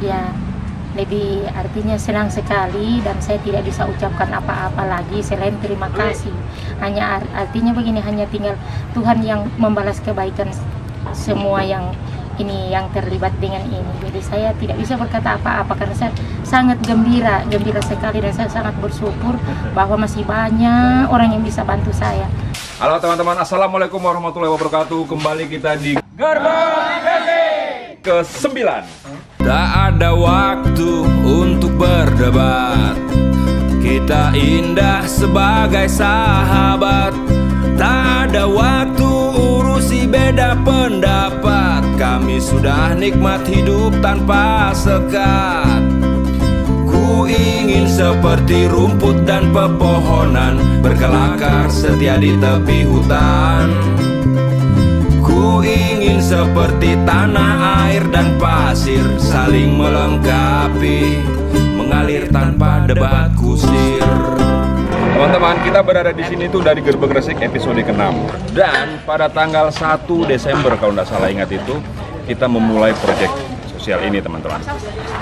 Ya, lebih artinya senang sekali dan saya tidak bisa ucapkan apa-apa lagi selain terima kasih. Hanya artinya begini, hanya tinggal Tuhan yang membalas kebaikan semua yang ini yang terlibat dengan ini. Jadi saya tidak bisa berkata apa-apa karena saya sangat gembira sekali dan saya sangat bersyukur bahwa masih banyak orang yang bisa bantu saya. Halo teman-teman, assalamualaikum warahmatullahi wabarakatuh. Kembali kita di Gerbang Racing ke-9. Tak ada waktu untuk berdebat, kita indah sebagai sahabat. Tak ada waktu urusi beda pendapat, kami sudah nikmat hidup tanpa sekat. Ku ingin seperti rumput dan pepohonan, berkelakar setia di tepi hutan. Ku ingin seperti tanah, air dan pasir, saling melengkapi, mengalir tanpa debat kusir. Teman-teman, kita berada di sini tuh dari Gerbang Resik episode ke-6. Dan pada tanggal 1 Desember kalau tidak salah ingat itu, kita memulai proyek sosial ini teman-teman.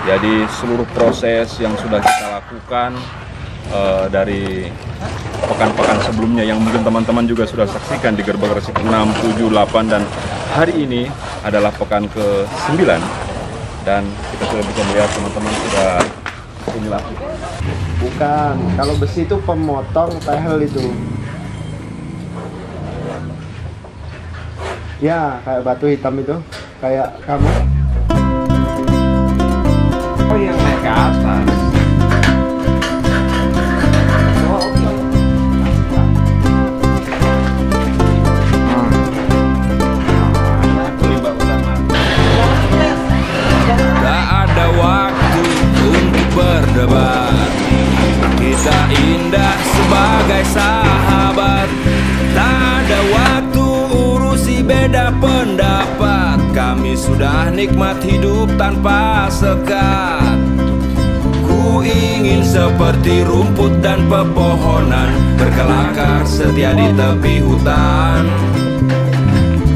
Jadi seluruh proses yang sudah kita lakukan dari pekan-pekan sebelumnya yang mungkin teman-teman juga sudah saksikan di Gerbang Resik 6, 7, 8 dan hari ini adalah pekan ke-9 dan kita sudah bisa melihat teman-teman sudah inilah. Bukan, kalau besi itu pemotong tehel itu. Ya, kayak batu hitam itu, kayak kamu. Oh yang naik ke atas. Tak ada waktu untuk berdebat, kita indah sebagai sahabat. Tak ada waktu urusi beda pendapat, kami sudah nikmat hidup tanpa sekat. Ku ingin seperti rumput dan pepohonan, berkelakar setia di tepi hutan.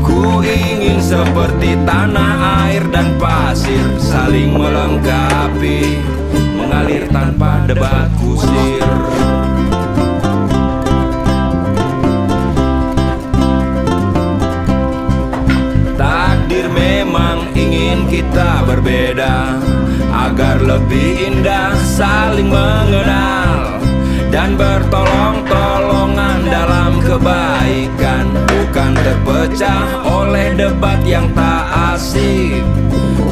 Ku ingin seperti tanah, air dan pasir, saling melengkapi, mengalir tanpa debat kusir. Takdir memang ingin kita berbeda, agar lebih indah saling mengenal dan bertolong-tolongan dalam kebaikan, bukan terpecah oleh debat yang tak asik.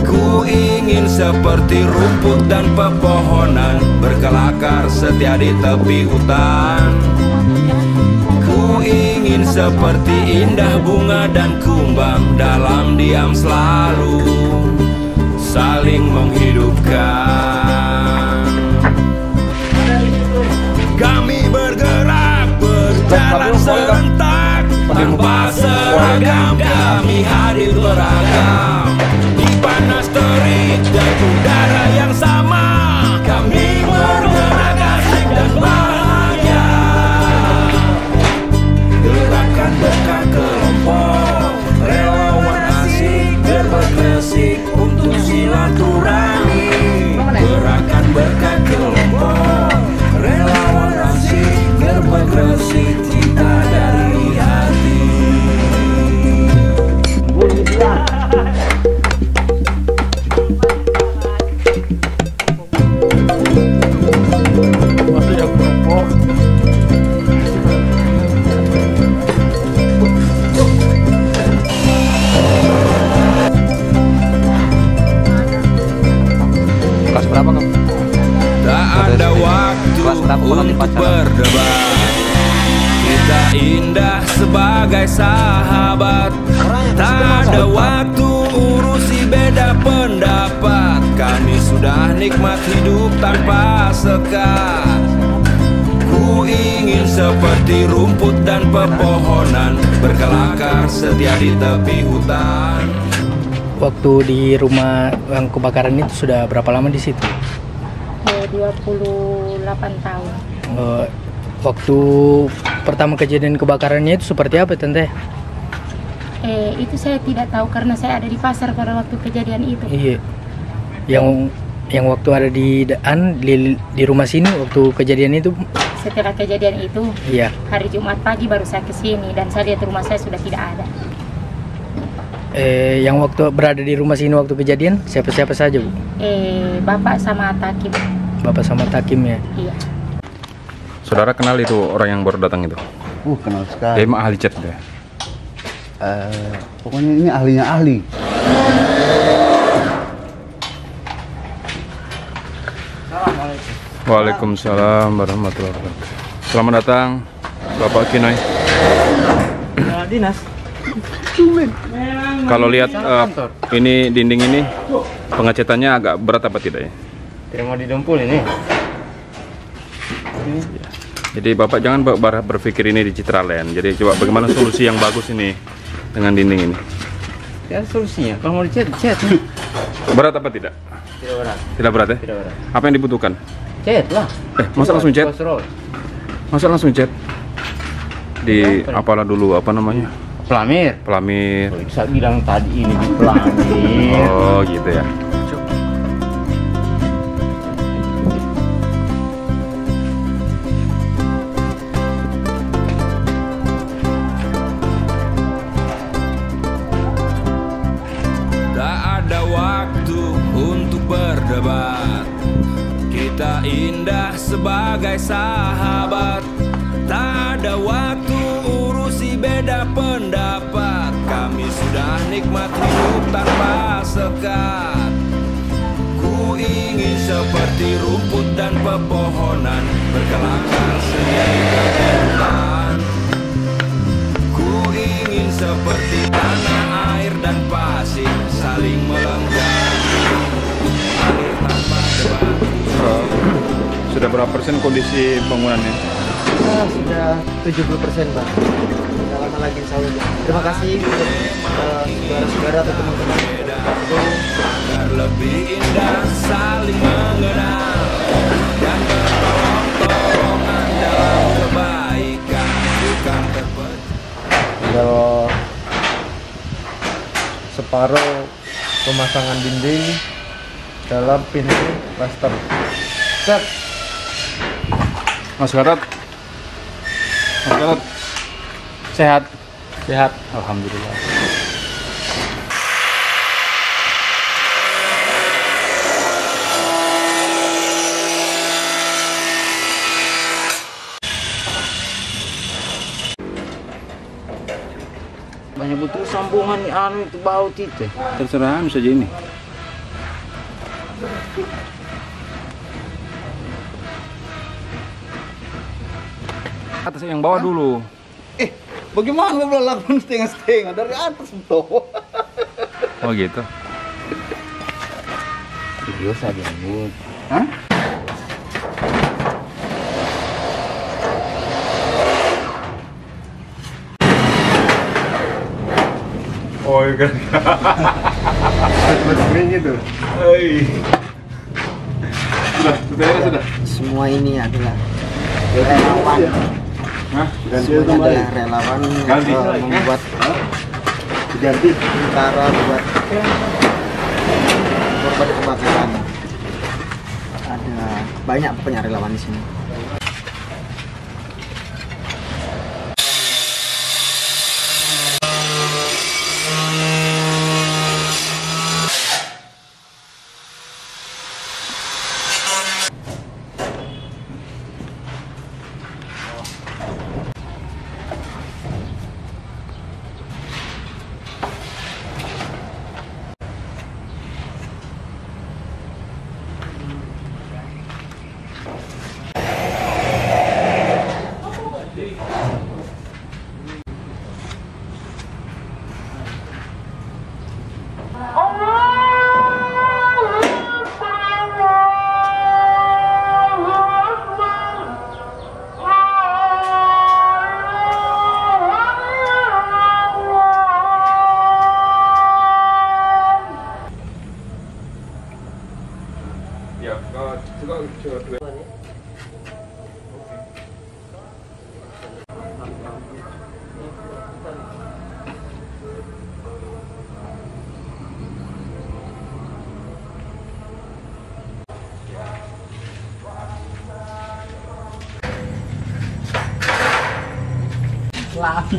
Ku ingin seperti rumput dan pepohonan, berkelakar setia di tepi hutan. Ku ingin seperti indah bunga dan kumbang, dalam diam selalu saling menghidupkan. Kami bergerak, berjalan serentak, tanpa seragam, kami hadir beragam. Di panas terik dan udara yang sama, kami bergerak asik dan bahagia. Gerakan berkah kelompok, relawan asik berberesik untuk silaturahmi. Gerakan berkah kelompok, relawan asik berberesik, cinta dari hati. Kelas berapa kamu? Tak ada waktu untuk berdebat, kita indah sebagai sahabat. Tak ada waktu urusi beda pendapat, kami sudah nikmat hidup tanpa sekat. Ku ingin seperti rumput dan pepohonan, berkelakar setia di tepi hutan. Waktu di rumah yang kebakaran itu sudah berapa lama di situ? 28 tahun. Waktu pertama kejadian kebakarannya itu seperti apa, Tante? Itu saya tidak tahu karena saya ada di pasar pada waktu kejadian itu. Iya. Yang waktu ada di rumah sini waktu kejadian itu? Setelah kejadian itu, Iya. hari Jumat pagi baru saya ke sini dan saya lihat rumah saya sudah tidak ada. Yang waktu berada di rumah sini waktu kejadian siapa-siapa saja, Bu? Bapak sama Takim. Bapak sama Takim ya? Iya. Saudara kenal itu orang yang baru datang itu? Kenal sekali. Dia emang ahli cat deh. Pokoknya ini ahlinya ahli. Waalaikumsalam warahmatullahi wabarakatuh. Selamat datang Bapak Kinoy. Dinas. Kalau lihat ini dinding ini pengecatannya agak berat apa tidak ya? Tidak mau didempul ini. Jadi Bapak jangan berpikir ini di Citraland. Jadi coba bagaimana solusi yang bagus ini dengan dinding ini? Ya solusinya, kalau mau dicat, cat. Berat apa tidak? Tidak berat. Tidak berat ya? Tidak berat. Apa yang dibutuhkan? Cat lah. Masa langsung cat? Crossroad. Masa langsung cat? Di apalah dulu apa namanya? Pelamir. Pelamir. Bisa bilang tadi ini di pelamir. Oh gitu ya. Tak ada waktu untuk berdebat. Kita indah sebagai sahabat. Tak ada waktu urusi beda pendapat. Kami sudah nikmat hidup tanpa sekat. Ku ingin seperti rumput dan pepohonan berkelakar sehingga bulan. Ku ingin seperti tanah, air dan pasir saling melengkapi. Air tanpa debat. Sudah berapa persen kondisi bangunannya? Sudah 70%, Bang. Tidak lama lagi insya Allah. Terima kasih untuk saudara-saudara atau teman-teman. Agar lebih indah saling mengenal dan bertolong-tolongan dalam kebaikan, bukan terpecah. Tinggal separuh pemasangan dinding dalam pintu plaster. Set. Mas Gatot. Mas Gatot. Sehat. Sehat. Alhamdulillah. Banyak betul sambungan itu bau tite. Terserah saja ini. Atas yang bawah dulu. Bagaimana boleh lakukan setengah-setengah dari atas betul? Oh gitu. Video saya diambil. Hah? Oh iya kan. Macam ini tuh. Sudah. Semua ini adalah relawan. Semuanya adalah relawan yang membuat Ganti. cara buat korban kebakaran. Ada banyak pokoknya relawan di sini. Ya, coba Lagi.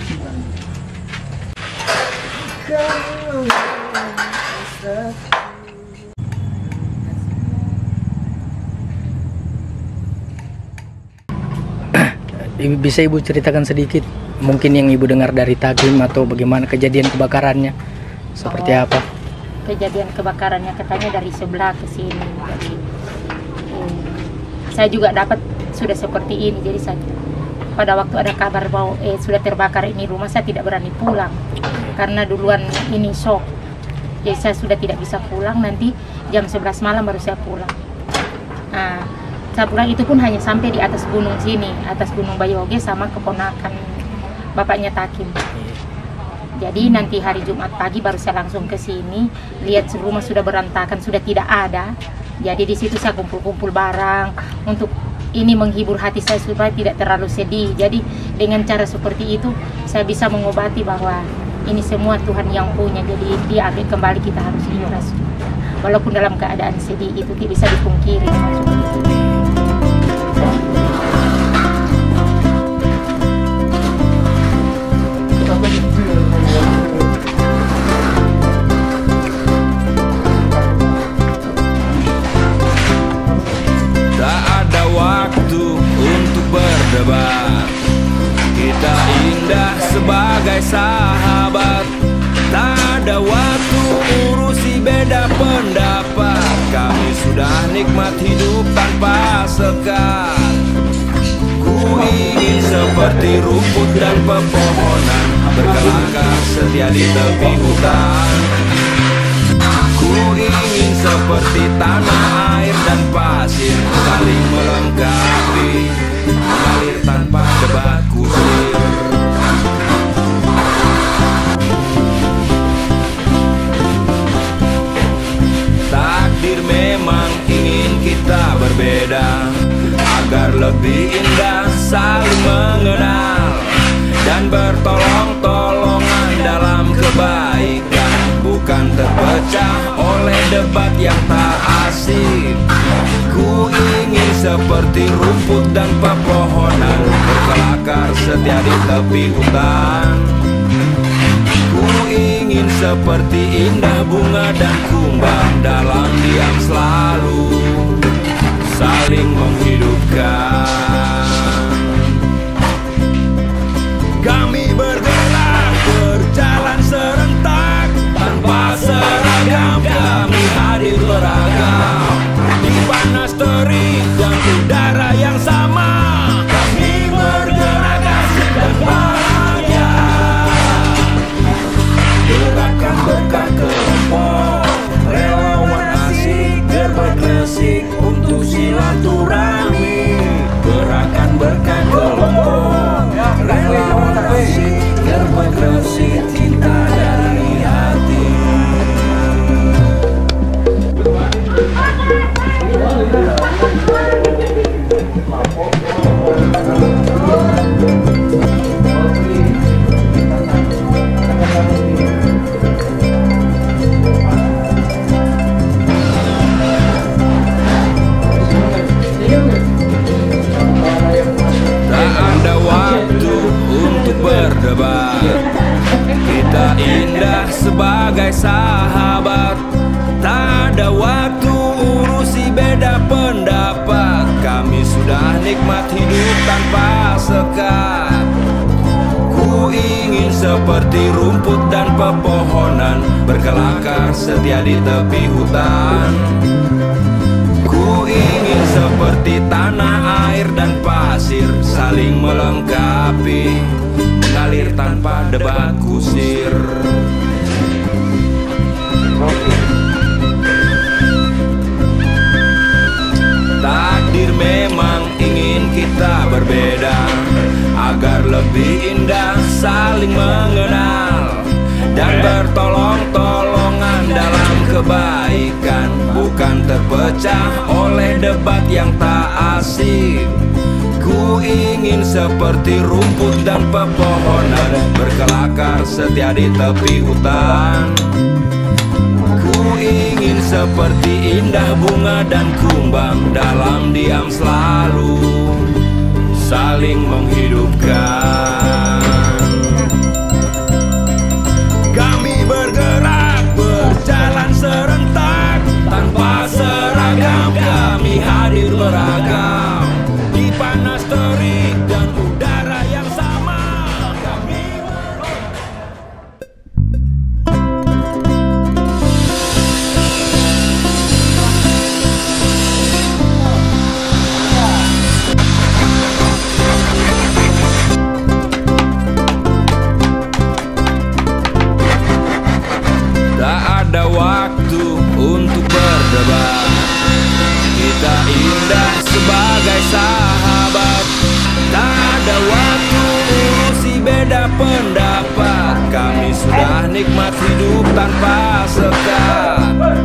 Bisa Ibu ceritakan sedikit mungkin yang Ibu dengar dari Takim atau bagaimana kejadian kebakarannya seperti apa? Kejadian kebakarannya katanya dari sebelah ke sini. Jadi, saya juga dapat sudah seperti ini. Jadi saya pada waktu ada kabar bahwa sudah terbakar ini rumah, saya tidak berani pulang karena duluan ini shock. Jadi saya sudah tidak bisa pulang, nanti jam 11 malam baru saya pulang. Nah, saya pulang itu pun hanya sampai di atas gunung sini, atas gunung Bayoge sama keponakan bapaknya Takim. Jadi nanti hari Jumat pagi baru saya langsung ke sini, lihat rumah sudah berantakan, sudah tidak ada. Jadi di situ saya kumpul-kumpul barang untuk ini menghibur hati saya supaya tidak terlalu sedih. Jadi dengan cara seperti itu saya bisa mengobati bahwa ini semua Tuhan yang punya. Jadi dia ambil kembali, kita harus ikhlas. Walaupun dalam keadaan sedih itu tidak bisa dipungkiri. Tak ada waktu untuk berdebat, kita indah sebagai sahabat. Tak ada waktu urusi beda pendapat, kami sudah nikmat hidup tanpa sekat. Ku ingin seperti rumput dan pepohonan, berkelakar setia di tepi hutan. Ku ingin seperti tanah, air dan pasir, saling melengkapi, mengalir tanpa debat kusir. Takdir memang ingin kita berbeda, agar lebih indah saling mengenal dan bertolong-tolongan dalam kebaikan, bukan terpecah oleh debat yang tak asik. Ku ingin seperti rumput dan pepohonan, berkelakar setia di tepi hutan. Ku ingin seperti indah bunga dan kumbang, dalam diam selalu saling menghidupkan. Kami bergerak, berjalan serentak, tanpa seragam kami hadir beragam. Di panas terik dan udara yang sama, kami bergerak asik dan bahagia. Gerakan berkat kelompok, relawan asik Gerbek-Gresik untuk silaturahmi. Gerakan berkat kelompok, relawan asik Gerbek-Gresik, cinta dari hati. Tak ada waktu untuk berdebat, kita indah sebagai sahabat. Tak ada waktu urusi beda pendapat, kami sudah nikmat hidup tanpa sekat. Ku ingin seperti rumput dan pepohonan, berkelakar setia di tepi hutan. Ku ingin seperti tanah, air dan pasir, saling melengkapi, mengalir tanpa debat kusir. Takdir memang ingin kita berbeda, agar lebih indah saling mengenal dan bertolong-tolongan dalam kebaikan, bukan terpecah oleh debat yang tak asik. Ku ingin seperti rumput dan pepohonan, berkelakar setia di tepi hutan. Ku ingin seperti indah bunga dan kumbang, dalam diam selalu saling menghidupkan. indah sebagai sahabat. Tak ada waktu urusi beda pendapat. Kami sudah nikmat hidup tanpa sekat.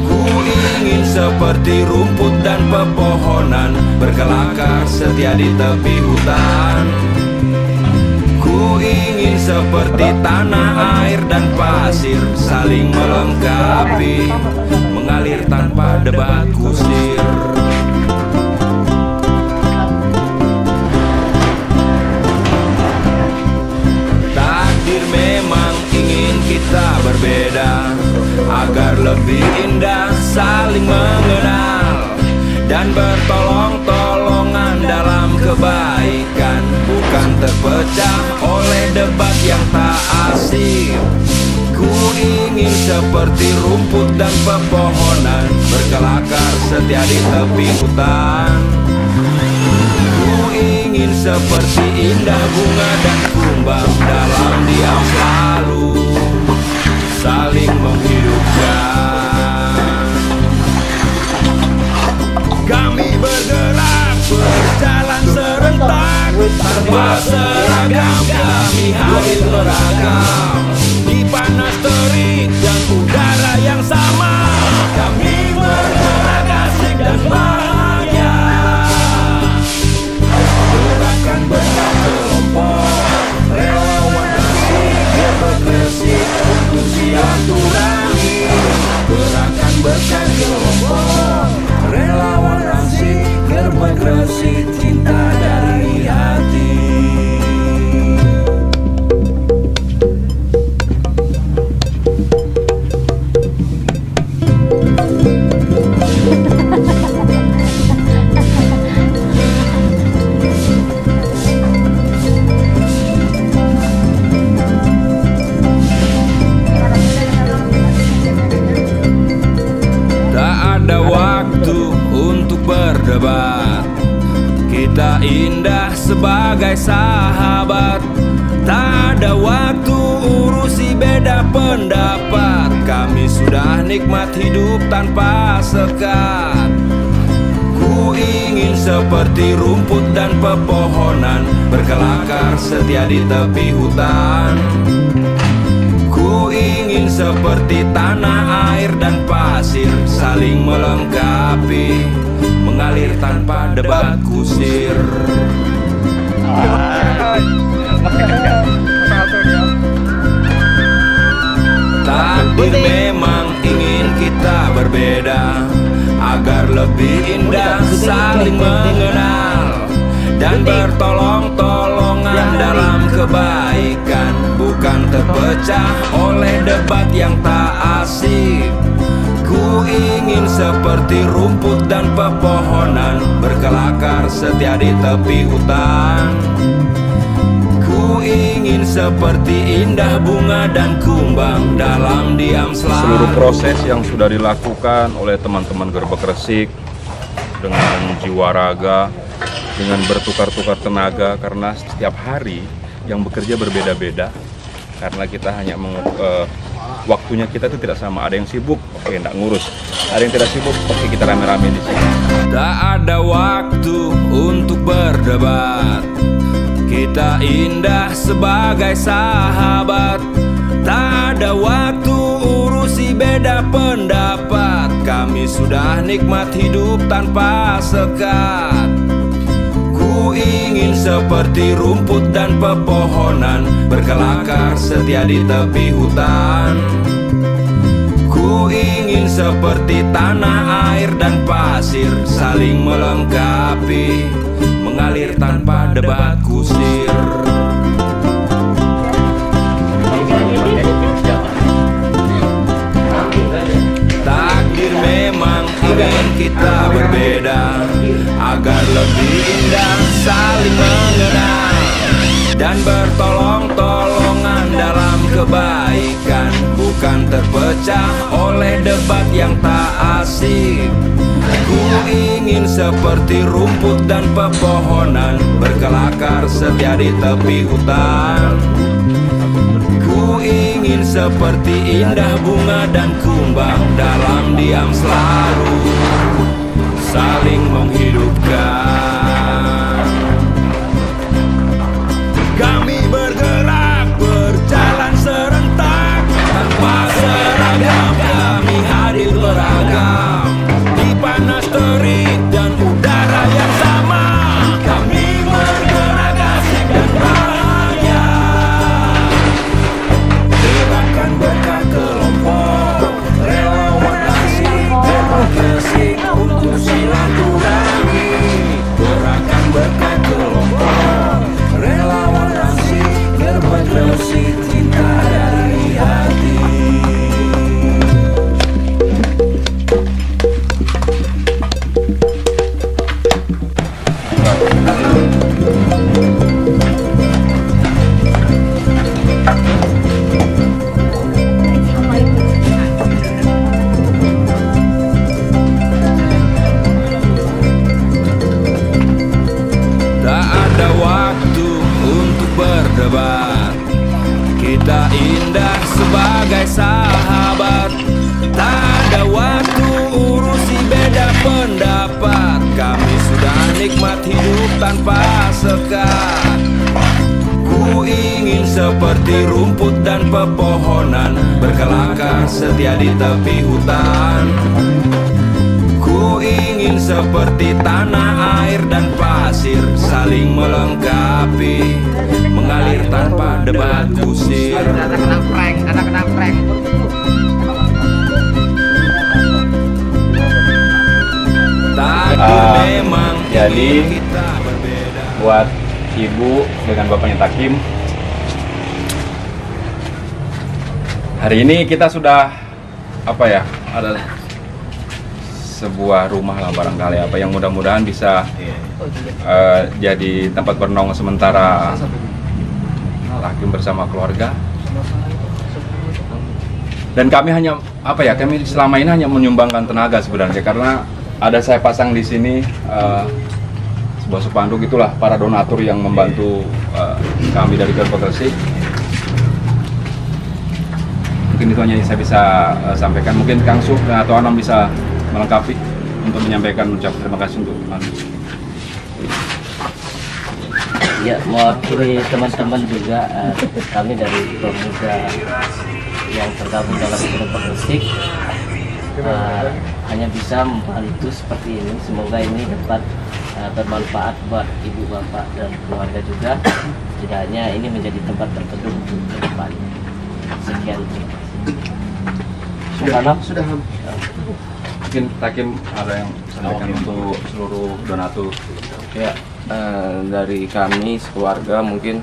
Ku ingin seperti rumput dan pepohonan, berkelakar setia di tepi hutan. Ku ingin seperti tanah, air dan pasir, saling melengkapi, mengalir tanpa debat kusir. Takdir memang ingin kita berbeda, agar lebih indah saling mengenal dan bertolong-tolongan dalam kebaikan, bukan terpecah oleh debat yang tak asik. Ku ingin seperti rumput dan pepohonan, berkelakar setia di tepi hutan. Ku ingin seperti indah bunga dan kumbang, dalam diam selalu saling menghidupkan. Kami bergerak, berjalan serentak, tanpa seragam kami hadir beragam. Di panas terik dan udara yang sama, kami bergerak asik dan bahagia. Gerakan berkat kelompok, relawan asik berkreasi untuk silaturahmi. Gerakan berkat kelompok, relawan asik berkreasi cinta dari hati. Kita indah sebagai sahabat, tak ada waktu urusi beda pendapat. Kami sudah nikmat hidup tanpa sekat. Ku ingin seperti rumput dan pepohonan, berkelakar setia di tepi hutan. Ku ingin seperti tanah, air dan pasir, saling melengkapi, mengalir tanpa debat kusir. Takdir memang ingin kita berbeda, agar lebih indah saling mengenal dan bertolong-tolongan dalam kebaikan, bukan terpecah oleh debat yang tak asik. Ku ingin seperti rumput dan pepohonan, berkelakar setia di tepi hutan. Ku ingin seperti indah bunga dan kumbang, dalam diam selalu. Seluruh proses yang sudah dilakukan oleh teman-teman Gerbek Gresik dengan jiwa raga, dengan bertukar-tukar tenaga, karena setiap hari yang bekerja berbeda-beda, karena kita hanya waktunya kita itu tidak sama. Ada yang sibuk, oke, enggak ngurus. Ada yang tidak sibuk, oke, kita rame-rame di sini. Tak ada waktu untuk berdebat, kita indah sebagai sahabat. Tak ada waktu urusi beda pendapat. Kami sudah nikmat hidup tanpa sekat. Ku ingin seperti rumput dan pepohonan, berkelakar setia di tepi hutan. Ku ingin seperti tanah, air dan pasir, saling melengkapi, mengalir tanpa debat kusir. Takdir memang ingin kita berbeda, agar lebih indah saling mengenal dan bertolong-tolongan dalam kebaikan, bukan terpecah oleh debat yang tak asik. Ku ingin seperti rumput dan pepohonan, berkelakar setia di tepi hutan. Ku ingin seperti indah bunga dan kumbang, dalam diam selalu saling menghidupkan. Kami bergerak, berjalan serentak, tanpa seragam kami hadir beragam. Di panas terik dan udara yang sama, kami bergerak asik dan bahagia. Gerakan berkah kelompok, relawan asik demokrasi untuk silaturahmi. Gerakan berkah kelompok, relawan asik demokrasi cinta dari hati. Tak ada waktu untuk berdebat, kita indah sebagai sahabat. Tak ada waktu urusi beda pendapat, kami sudah nikmat hidup tanpa sekat. Ku ingin seperti rumput dan pepohonan, berkelakar setia di tepi hutan. Ku ingin seperti tanah, air dan pasir, saling melengkapi, mengalir tanpa debat kusir. Takdir memang jadi ingin kita berbeda. buat ibu dengan bapaknya Takim, hari ini kita sudah ada sebuah rumah lah barangkali yang mudah-mudahan bisa jadi tempat bernongol sementara Takim bersama keluarga. Dan kami hanya kami selama ini hanya menyumbangkan tenaga sebenarnya, karena ada saya pasang di sini sebuah spanduk, itulah para donatur yang membantu kami dari Gerbek Gresik. Mungkin itu hanya yang saya bisa sampaikan. Mungkin Kang Suh atau Anam bisa melengkapi untuk menyampaikan ucapan terima kasih untuk Ya, mewakili teman-teman juga, kami dari pemuda yang tergabung dalam Gerbek Gresik hanya bisa membantu seperti ini. Semoga ini dapat bermanfaat buat ibu bapak dan keluarga juga. Tidak hanya ini menjadi tempat berteduh untuk ke depan. Sekian. Sudah. mungkin Takim ada yang sampaikan untuk seluruh donatur. Ya, dari kami sekeluarga mungkin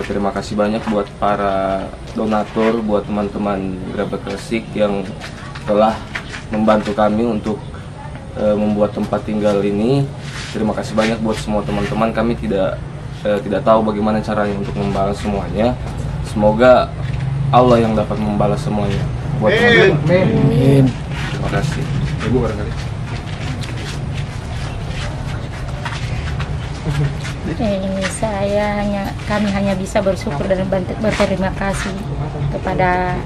terima kasih banyak buat para donatur, buat teman-teman Gerbek Gresik yang telah membantu kami untuk membuat tempat tinggal ini. Terima kasih banyak buat semua teman-teman. Kami tidak tahu bagaimana caranya untuk membalas semuanya. Semoga Allah yang dapat membalas semuanya. Buat teman-teman. Amin. Terima kasih. Ibu barangkali. Kami hanya bisa bersyukur dan berterima kasih kepada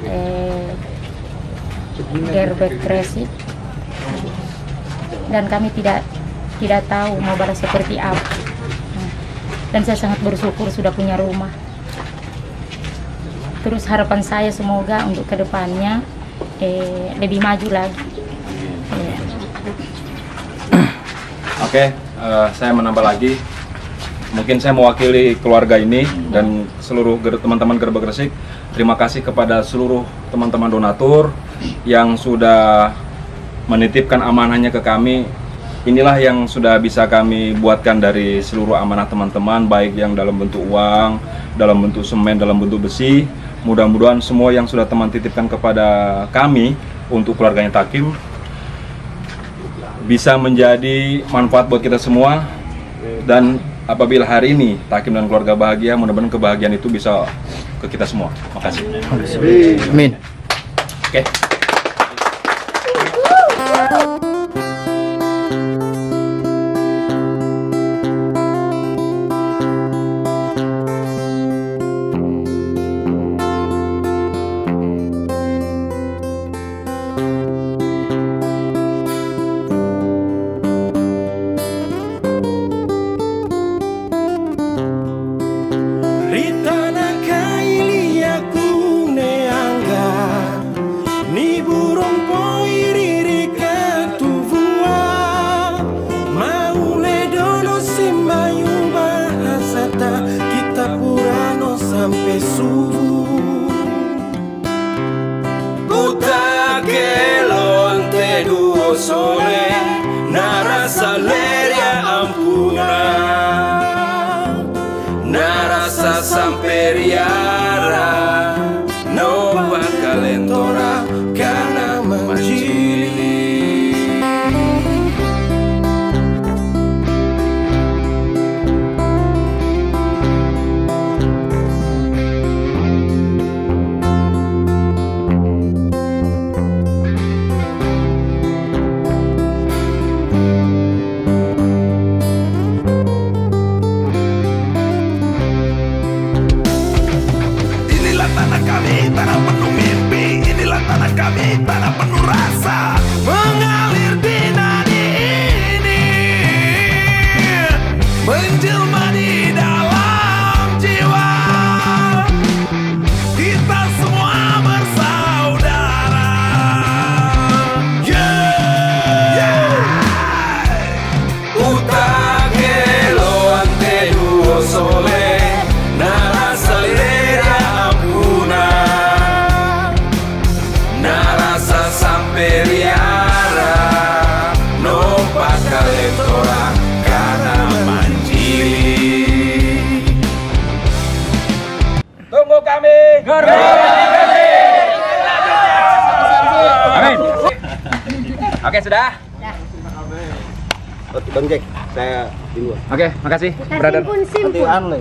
Gerbek Gresik, dan kami tidak tahu mau balas seperti apa. Dan saya sangat bersyukur sudah punya rumah. Terus harapan saya semoga untuk kedepannya lebih maju lagi. Oke, saya menambah lagi. Mungkin saya mewakili keluarga ini dan seluruh teman-teman Gerbek Gresik. Terima kasih kepada seluruh teman-teman donatur yang sudah menitipkan amanahnya ke kami. Inilah yang sudah bisa kami buatkan dari seluruh amanah teman-teman, baik yang dalam bentuk uang, dalam bentuk semen, dalam bentuk besi. Mudah-mudahan semua yang sudah teman titipkan kepada kami untuk keluarganya Takim bisa menjadi manfaat buat kita semua. Dan apabila hari ini Takim dan keluarga bahagia, mudah-mudahan kebahagiaan itu bisa ke kita semua. Makasih. Amin. Oke. sole narasa leria ampuna narasa samperiara no bakalentora kana manjili. Tanah penuh mimpi, inilah tanah kami, tanah penuh rasa mengalir di nadi ini, menjelma di dalam jiwa. Kita semua bersaudara. Utagelo ante duo sole narasa leria ampuna narasa samperiara no bakalentora kana manjili. Tunggu kami. Amin. Oke, sudah. Bang Jack, saya duluan. Oke, makasih, brother. Nanti aneh.